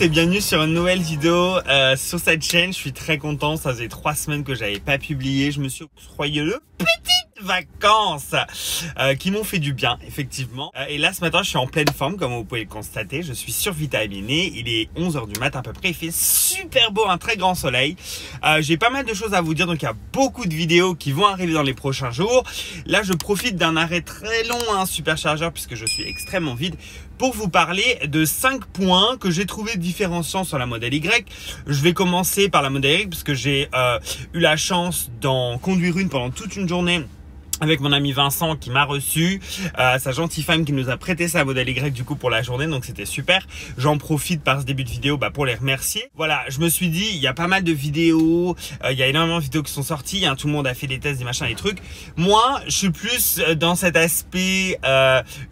et bienvenue sur une nouvelle vidéo sur cette chaîne. Je suis très content, ça faisait 3 semaines que j'avais pas publié. Je me suis octroyé le petites vacances qui m'ont fait du bien, effectivement. Et là, ce matin, je suis en pleine forme, comme vous pouvez le constater. Je suis survitaminé. Il est 11 h du matin à peu près. Il fait super beau, un très grand soleil. J'ai pas mal de choses à vous dire, donc il y a beaucoup de vidéos qui vont arriver dans les prochains jours. Là, je profite d'un arrêt très long, superchargeur, puisque je suis extrêmement vide, pour vous parler de 5 points que j'ai trouvé différenciants sur la Model Y. Je vais commencer par la Model Y parce que j'ai eu la chance d'en conduire une pendant toute une journée avec mon ami Vincent qui m'a reçu, sa gentille femme qui nous a prêté sa Model Y du coup pour la journée, donc c'était super. J'en profite par ce début de vidéo pour les remercier. Voilà, je me suis dit, il y a pas mal de vidéos, il y a énormément de vidéos qui sont sorties, tout le monde a fait des tests, des machins, des trucs. Moi, je suis plus dans cet aspect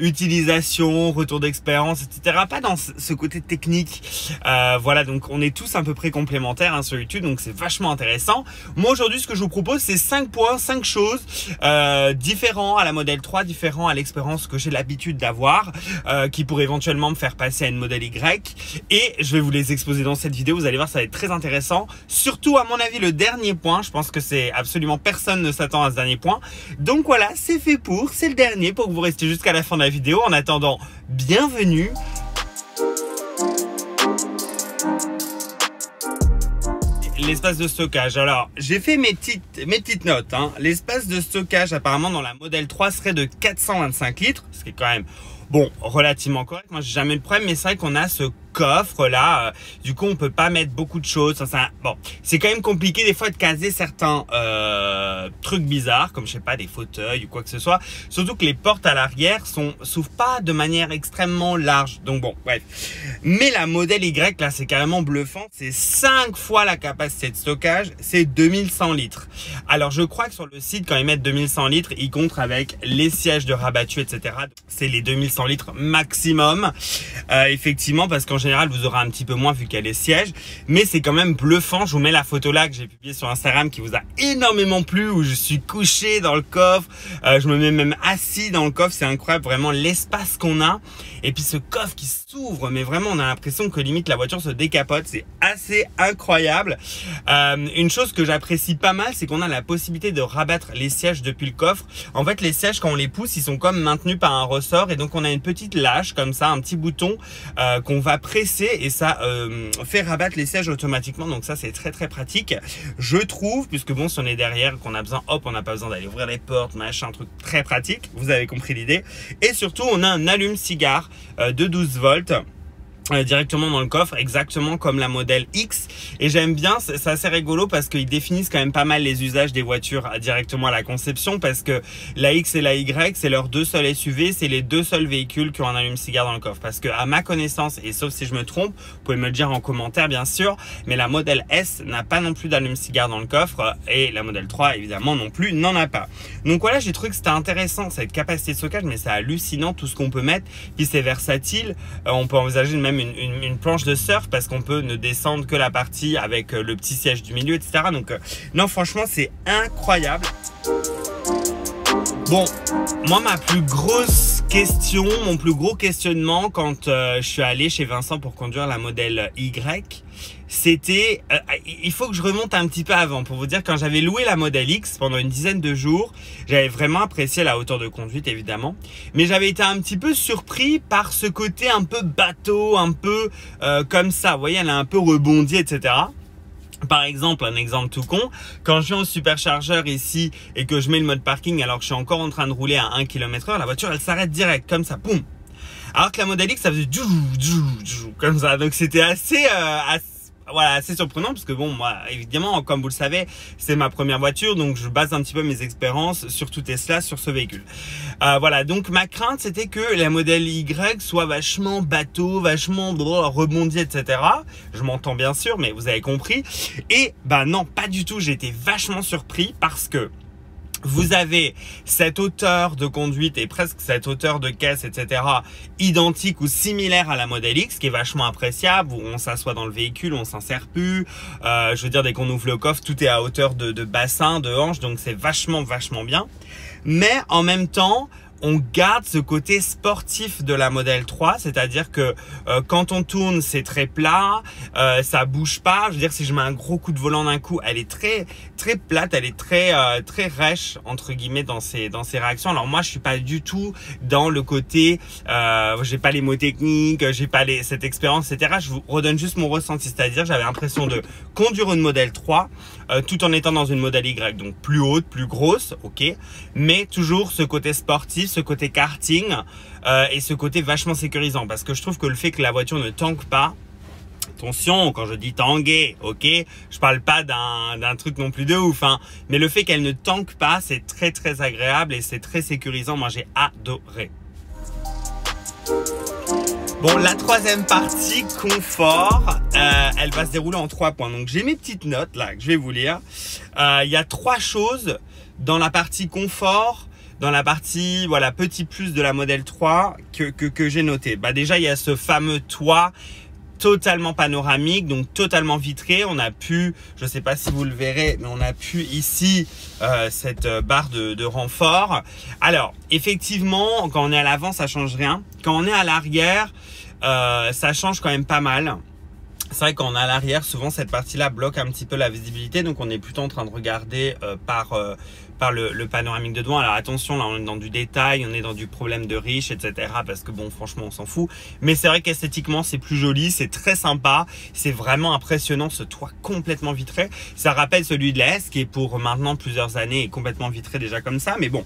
utilisation, retour d'expérience, etc. Pas dans ce côté technique. Voilà, donc on est tous à peu près complémentaires sur YouTube, donc c'est vachement intéressant. Moi aujourd'hui, ce que je vous propose, c'est 5 points, 5 choses différents à la Model 3, différents à l'expérience que j'ai l'habitude d'avoir, qui pourrait éventuellement me faire passer à une Model Y, et je vais vous les exposer dans cette vidéo. Vous allez voir, ça va être très intéressant, surtout à mon avis le dernier point. Je pense que c'est absolument personne ne s'attend à ce dernier point, donc voilà, c'est fait pour, c'est le dernier pour que vous restiez jusqu'à la fin de la vidéo. En attendant, bienvenue. L'espace de stockage. Alors, j'ai fait mes petites notes. L'espace de stockage, apparemment, dans la Model 3 serait de 425 litres, ce qui est quand même, bon, relativement correct. Moi, j'ai jamais eu de problème, mais c'est vrai qu'on a ce coffre là, du coup on peut pas mettre beaucoup de choses. Bon, c'est quand même compliqué des fois de caser certains trucs bizarres, comme je sais pas, des fauteuils ou quoi que ce soit, surtout que les portes à l'arrière s'ouvrent pas de manière extrêmement large, donc bon, bref. Mais la Model Y là, c'est carrément bluffant, c'est 5 fois la capacité de stockage, c'est 2100 litres. Alors je crois que sur le site, quand ils mettent 2100 litres, ils comptent avec les sièges de rabattu, etc. C'est les 2100 litres maximum, effectivement, parce qu'en général vous aurez un petit peu moins vu qu'il y a les sièges, mais c'est quand même bluffant. Je vous mets la photo là que j'ai publiée sur Instagram qui vous a énormément plu, où je suis couché dans le coffre, je me mets même assis dans le coffre. C'est incroyable vraiment l'espace qu'on a, et puis ce coffre qui s'ouvre, mais vraiment on a l'impression que limite la voiture se décapote. C'est assez incroyable. Une chose que j'apprécie pas mal, c'est qu'on a la possibilité de rabattre les sièges depuis le coffre. En fait, les sièges, quand on les pousse, ils sont comme maintenus par un ressort, et donc on a une petite lâche comme ça, un petit bouton qu'on va presser, et ça fait rabattre les sièges automatiquement. Donc ça, c'est très très pratique, je trouve, puisque bon, si on est derrière, qu'on a besoin, hop, on n'a pas besoin d'aller ouvrir les portes, machin, un truc très pratique. Vous avez compris l'idée. Et surtout, on a un allume-cigare de 12 volts directement dans le coffre, exactement comme la Model X. Et j'aime bien, c'est assez rigolo parce qu'ils définissent quand même pas mal les usages des voitures directement à la conception, parce que la X et la Y, c'est leurs 2 seuls SUV, c'est les 2 seuls véhicules qui ont un allume-cigare dans le coffre. Parce que à ma connaissance, et sauf si je me trompe, vous pouvez me le dire en commentaire bien sûr, mais la Model S n'a pas non plus d'allume-cigare dans le coffre, et la Model 3 évidemment non plus n'en a pas. Donc voilà, j'ai trouvé que c'était intéressant cette capacité de stockage, mais c'est hallucinant tout ce qu'on peut mettre, puis c'est versatile. On peut envisager même une planche de surf, parce qu'on peut ne descendre que la partie avec le petit siège du milieu, etc. Donc non, franchement c'est incroyable. Bon, moi ma plus grosse question, mon plus gros questionnement quand je suis allé chez Vincent pour conduire la Model Y, c'était, il faut que je remonte un petit peu avant pour vous dire, quand j'avais loué la Model X pendant une dizaine de jours, j'avais vraiment apprécié la hauteur de conduite évidemment, mais j'avais été un petit peu surpris par ce côté un peu bateau, un peu comme ça, vous voyez, elle a un peu rebondi, etc. Par exemple, un exemple tout con, quand je viens au superchargeur ici et que je mets le mode parking alors que je suis encore en train de rouler à 1 km/h, la voiture elle s'arrête direct comme ça, poum. Alors que la Model X ça faisait comme ça, donc c'était assez surprenant, parce que bon, moi évidemment, comme vous le savez, c'est ma première voiture, donc je base un petit peu mes expériences, surtout Tesla, sur ce véhicule. Voilà, donc ma crainte c'était que la Model Y soit vachement bateau, vachement rebondi, etc. Je m'entends bien sûr, mais vous avez compris. Et non, pas du tout, j'ai été vachement surpris, parce que vous avez cette hauteur de conduite et presque cette hauteur de caisse, etc. identique ou similaire à la Model X, qui est vachement appréciable, où on s'assoit dans le véhicule, on s'en sert plus. Je veux dire, dès qu'on ouvre le coffre, tout est à hauteur de bassin, de hanche, donc c'est vachement bien. Mais en même temps, on garde ce côté sportif de la Model 3, c'est-à-dire que quand on tourne, c'est très plat, ça bouge pas. Je veux dire, si je mets un gros coup de volant d'un coup, elle est très plate, elle est très rêche entre guillemets dans ses réactions. Alors moi, je suis pas du tout dans le côté, j'ai pas les mots techniques, j'ai pas cette expérience, etc. Je vous redonne juste mon ressenti, c'est-à-dire j'avais l'impression de conduire une Model 3 tout en étant dans une Model Y, donc plus haute, plus grosse, ok, mais toujours ce côté sportif, ce côté karting et ce côté vachement sécurisant, parce que je trouve que le fait que la voiture ne tanque pas, attention, quand je dis tanguer, ok, je parle pas d'un truc non plus de ouf, hein, mais le fait qu'elle ne tanque pas, c'est très agréable et c'est très sécurisant. Moi, j'ai adoré. Bon, la troisième partie, confort, elle va se dérouler en 3 points. Donc, j'ai mes petites notes là que je vais vous lire. Il y a 3 choses dans la partie confort, dans la partie voilà petit plus de la Model 3 que j'ai noté. Bah déjà, il y a ce fameux toit totalement panoramique, donc totalement vitré. On a pu, je sais pas si vous le verrez, mais on a pu ici cette barre de renfort. Alors effectivement, quand on est à l'avant, ça change rien. Quand on est à l'arrière, ça change quand même pas mal. C'est vrai qu'on est à l'arrière, souvent cette partie-là bloque un petit peu la visibilité, donc on est plutôt en train de regarder par le panoramique de devant. Alors attention, là on est dans du détail, on est dans du problème de riche, etc. Parce que bon, franchement, on s'en fout. Mais c'est vrai qu'esthétiquement, c'est plus joli, c'est très sympa, c'est vraiment impressionnant ce toit complètement vitré. Ça rappelle celui de la S qui est pour maintenant plusieurs années et complètement vitré déjà comme ça. Mais bon,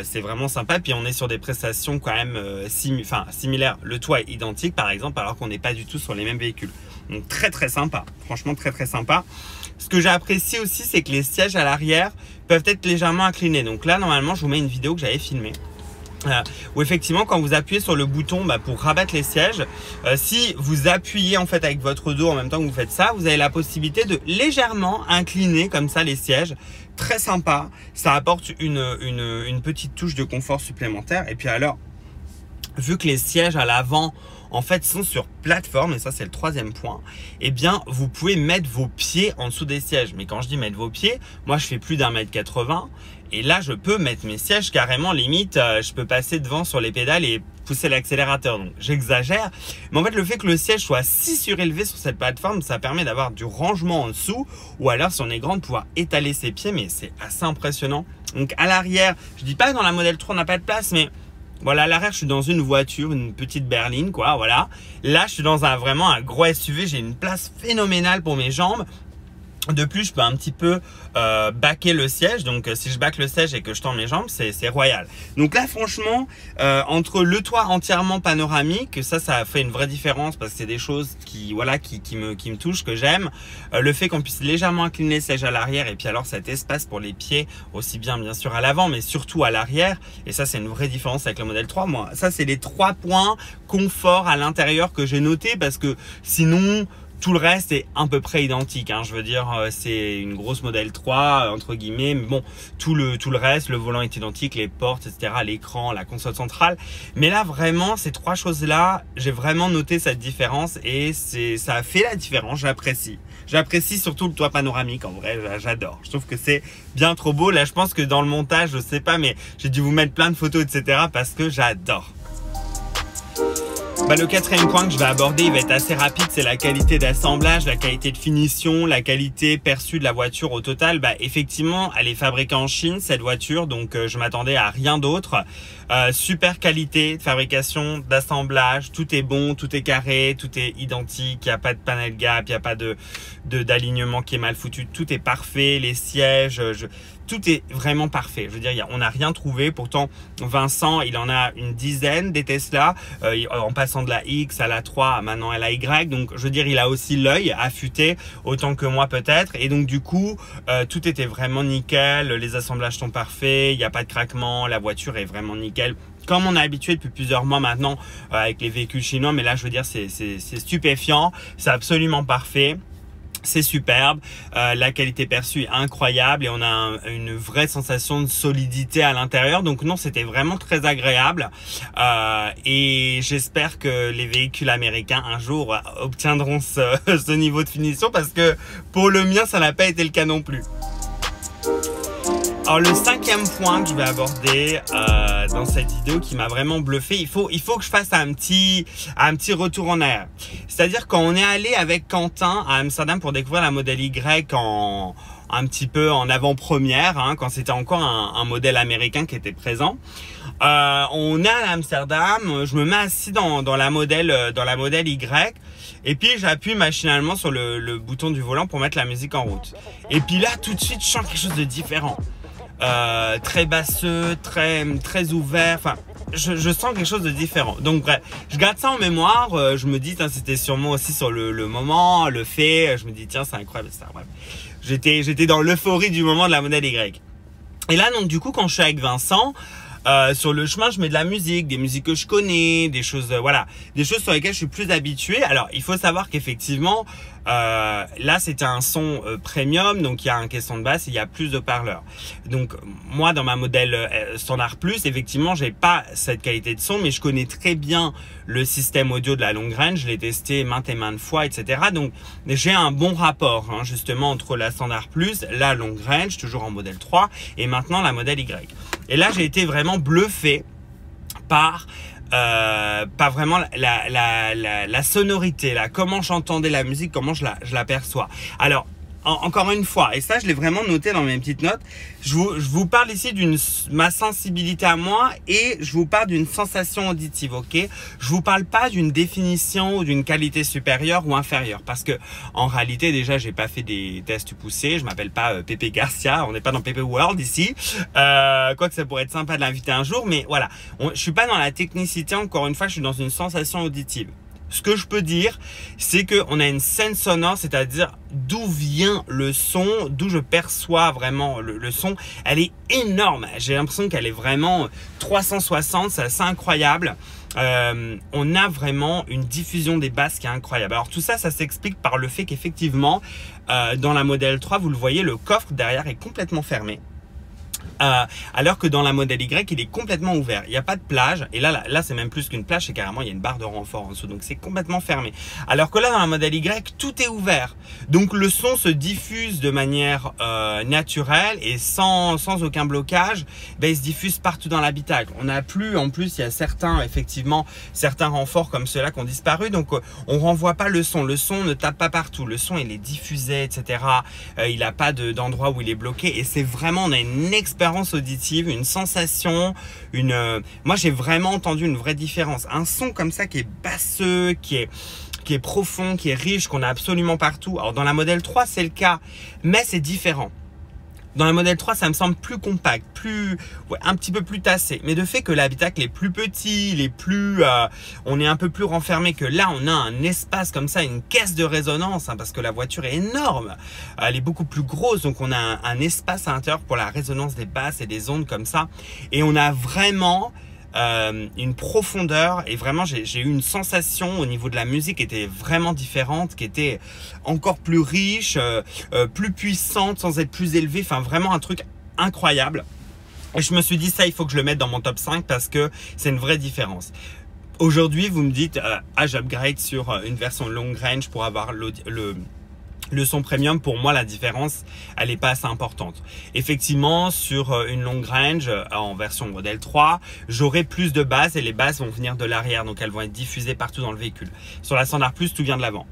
c'est vraiment sympa. Puis on est sur des prestations quand même similaires. Le toit est identique par exemple, alors qu'on n'est pas du tout sur les mêmes véhicules. Donc très sympa, franchement très sympa. Ce que j'ai apprécié aussi, c'est que les sièges à l'arrière peuvent être légèrement inclinés. Donc là, normalement, je vous mets une vidéo que j'avais filmée. Où effectivement, quand vous appuyez sur le bouton pour rabattre les sièges, si vous appuyez en fait avec votre dos en même temps que vous faites ça, vous avez la possibilité de légèrement incliner comme ça les sièges. Très sympa, ça apporte une petite touche de confort supplémentaire. Et puis alors, vu que les sièges à l'avant en fait sont sur plateforme, et ça c'est le 3e point, eh bien vous pouvez mettre vos pieds en dessous des sièges. Mais quand je dis mettre vos pieds, moi je fais plus d'1,80 m et là je peux mettre mes sièges carrément limite, je peux passer devant sur les pédales et pousser l'accélérateur. Donc j'exagère, mais en fait le fait que le siège soit si surélevé sur cette plateforme, ça permet d'avoir du rangement en dessous, ou alors si on est grand de pouvoir étaler ses pieds, mais c'est assez impressionnant. Donc à l'arrière, je dis pas que dans la Model 3 on n'a pas de place, mais voilà, à l'arrière, je suis dans une voiture, une petite berline, quoi, voilà. Là, je suis dans vraiment un gros SUV, j'ai une place phénoménale pour mes jambes. De plus, je peux un petit peu baquer le siège. Donc, si je baque le siège et que je tends mes jambes, c'est royal. Donc là, franchement, entre le toit entièrement panoramique, ça fait une vraie différence parce que c'est des choses qui me touchent, que j'aime. Le fait qu'on puisse légèrement incliner le siège à l'arrière et puis alors cet espace pour les pieds, aussi bien sûr à l'avant, mais surtout à l'arrière. Et ça, c'est une vraie différence avec le Model 3. Moi, ça, c'est les 3 points confort à l'intérieur que j'ai noté parce que sinon, tout le reste est à peu près identique, hein. Je veux dire, c'est une grosse Model 3, entre guillemets, mais bon, tout le reste, le volant est identique, les portes, etc., l'écran, la console centrale. Mais là, vraiment, ces 3 choses-là, j'ai vraiment noté cette différence et ça a fait la différence, j'apprécie. J'apprécie surtout le toit panoramique, en vrai, j'adore. Je trouve que c'est bien trop beau. Là, je pense que dans le montage, je sais pas, mais j'ai dû vous mettre plein de photos, etc., parce que j'adore. Le 4e point que je vais aborder, il va être assez rapide, c'est la qualité d'assemblage, la qualité de finition, la qualité perçue de la voiture au total. Effectivement, elle est fabriquée en Chine, cette voiture, donc je m'attendais à rien d'autre. Super qualité de fabrication, d'assemblage, tout est bon, tout est carré, tout est identique, il n'y a pas de panel gap, il n'y a pas d'alignement qui est mal foutu, tout est parfait, les sièges, tout est vraiment parfait. Je veux dire, on n'a rien trouvé. Pourtant, Vincent, il en a une dizaine des Tesla, en passant de la X à la 3 à maintenant à la Y. Donc, je veux dire, il a aussi l'œil affûté, autant que moi peut-être. Et donc, du coup, tout était vraiment nickel. Les assemblages sont parfaits. Il n'y a pas de craquement. La voiture est vraiment nickel. Comme on est habitué depuis plusieurs mois maintenant avec les véhicules chinois. Mais là, je veux dire, c'est stupéfiant. C'est absolument parfait. C'est superbe, la qualité perçue est incroyable et on a une vraie sensation de solidité à l'intérieur. Donc non, c'était vraiment très agréable et j'espère que les véhicules américains un jour obtiendront ce niveau de finition parce que pour le mien, ça n'a pas été le cas non plus. Alors le cinquième point que je vais aborder dans cette vidéo qui m'a vraiment bluffé, il faut que je fasse un petit retour en arrière. C'est-à-dire quand on est allé avec Quentin à Amsterdam pour découvrir la modèle Y un petit peu en avant-première, hein, quand c'était encore un modèle américain qui était présent. On est à Amsterdam, je me mets assis dans la modèle Y. Et puis j'appuie machinalement sur le bouton du volant pour mettre la musique en route. Et puis là tout de suite je sens quelque chose de différent. Très basseux, très ouvert, enfin je sens quelque chose de différent. Donc bref, je garde ça en mémoire, je me dis c'était sûrement aussi sur le moment, le fait, je me dis tiens c'est incroyable ça. Bref. J'étais dans l'euphorie du moment de la modèle Y. Et là donc du coup quand je suis avec Vincent, sur le chemin, je mets de la musique, des musiques que je connais, des choses, voilà, des choses sur lesquelles je suis plus habitué. Alors, il faut savoir qu'effectivement, là, c'était un son premium, donc il y a un caisson de basse, et il y a plus de parleurs. Donc, moi, dans ma modèle Standard Plus, effectivement, j'ai pas cette qualité de son, mais je connais très bien le système audio de la long range. Je l'ai testé maintes et maintes fois, etc. Donc, j'ai un bon rapport, hein, justement, entre la Standard Plus, la long range, toujours en modèle 3, et maintenant la modèle Y. Et là, j'ai été vraiment bluffé par vraiment la sonorité, là, comment j'entendais la musique, comment je la perçois. Alors, encore une fois, et ça je l'ai vraiment noté dans mes petites notes, je vous parle ici d'une ma sensibilité à moi et je vous parle d'une sensation auditive, ok? Je vous parle pas d'une définition ou d'une qualité supérieure ou inférieure parce que en réalité déjà j'ai pas fait des tests poussés, je m'appelle pas Pépé Garcia, on n'est pas dans Pépé World ici, quoique ça pourrait être sympa de l'inviter un jour, mais voilà, je suis pas dans la technicité, encore une fois je suis dans une sensation auditive. Ce que je peux dire, c'est qu'on a une scène sonore, c'est-à-dire d'où vient le son, d'où je perçois vraiment le son. Elle est énorme. J'ai l'impression qu'elle est vraiment 360, c'est assez incroyable. On a vraiment une diffusion des basses qui est incroyable. Alors tout ça, ça s'explique par le fait qu'effectivement, dans la modèle 3, vous le voyez, le coffre derrière est complètement fermé. Alors que dans la modèle Y, il est complètement ouvert. Il n'y a pas de plage. Et là c'est même plus qu'une plage, c'est carrément, il y a une barre de renfort en dessous. Donc, c'est complètement fermé. Alors que là, dans la modèle Y, tout est ouvert. Donc, le son se diffuse de manière naturelle et sans aucun blocage. Ben, il se diffuse partout dans l'habitacle. On n'a plus, en plus, il y a certains renforts comme ceux-là qui ont disparu. Donc, on renvoie pas le son. Le son ne tape pas partout. Le son, il est diffusé, etc. Il n'a pas d'endroit où il est bloqué. Et c'est vraiment, on a une expérience auditive, une sensation, moi j'ai vraiment entendu une vraie différence. Un son comme ça qui est basseux, qui est profond, qui est riche, qu'on a absolument partout. Alors dans la modèle 3 c'est le cas, mais c'est différent. Dans la modèle 3, ça me semble plus compact, un petit peu plus tassé. Mais de fait que l'habitacle est plus petit, on est un peu plus renfermé que là, on a un espace comme ça, une caisse de résonance, hein, parce que la voiture est énorme. Elle est beaucoup plus grosse, donc on a un espace à l'intérieur pour la résonance des basses et des ondes comme ça. Et on a vraiment une profondeur et vraiment j'ai eu une sensation au niveau de la musique qui était vraiment différente, qui était encore plus riche, plus puissante sans être plus élevée, enfin vraiment un truc incroyable. Et je me suis dit ça, il faut que je le mette dans mon top 5 parce que c'est une vraie différence. Aujourd'hui vous me dites j'upgrade sur une version long range pour avoir le son premium. Pour moi, la différence, elle n'est pas assez importante. Effectivement, sur une long range, en version modèle 3, j'aurai plus de basses et les basses vont venir de l'arrière. Donc, elles vont être diffusées partout dans le véhicule. Sur la Standard Plus, tout vient de l'avant.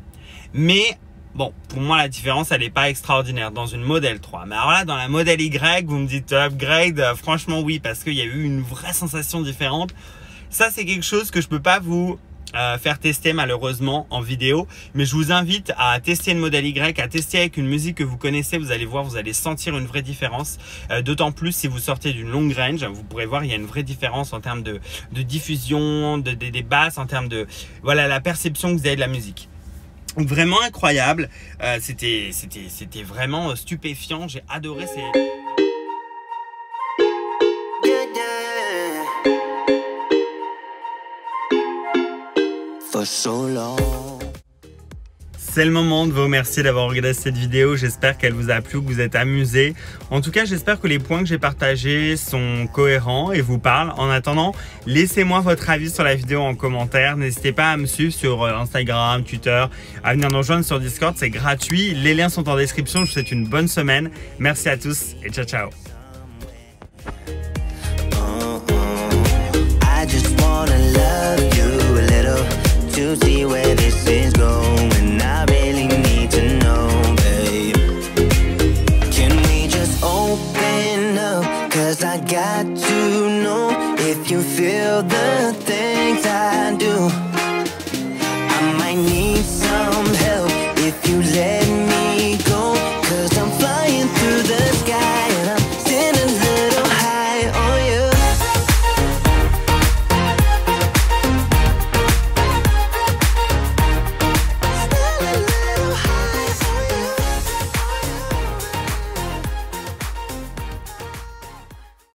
Mais, bon, pour moi, la différence, elle n'est pas extraordinaire dans une modèle 3. Mais alors là, dans la modèle Y, vous me dites upgrade, franchement, oui, parce qu'il y a eu une vraie sensation différente. Ça, c'est quelque chose que je peux pas vous faire tester malheureusement en vidéo, mais je vous invite à tester une modèle Y, à tester avec une musique que vous connaissez. Vous allez voir, vous allez sentir une vraie différence, d'autant plus si vous sortez d'une longue range. Vous pourrez voir, il y a une vraie différence en termes de diffusion, des basses, en termes de voilà la perception que vous avez de la musique. Vraiment incroyable, c'était vraiment stupéfiant. J'ai adoré ces... C'est le moment de vous remercier d'avoir regardé cette vidéo. J'espère qu'elle vous a plu, que vous êtes amusés. En tout cas, j'espère que les points que j'ai partagés sont cohérents et vous parlent. En attendant, laissez-moi votre avis sur la vidéo en commentaire. N'hésitez pas à me suivre sur Instagram, Twitter, à venir nous rejoindre sur Discord. C'est gratuit. Les liens sont en description. Je vous souhaite une bonne semaine. Merci à tous et ciao, ciao. to see where this is going.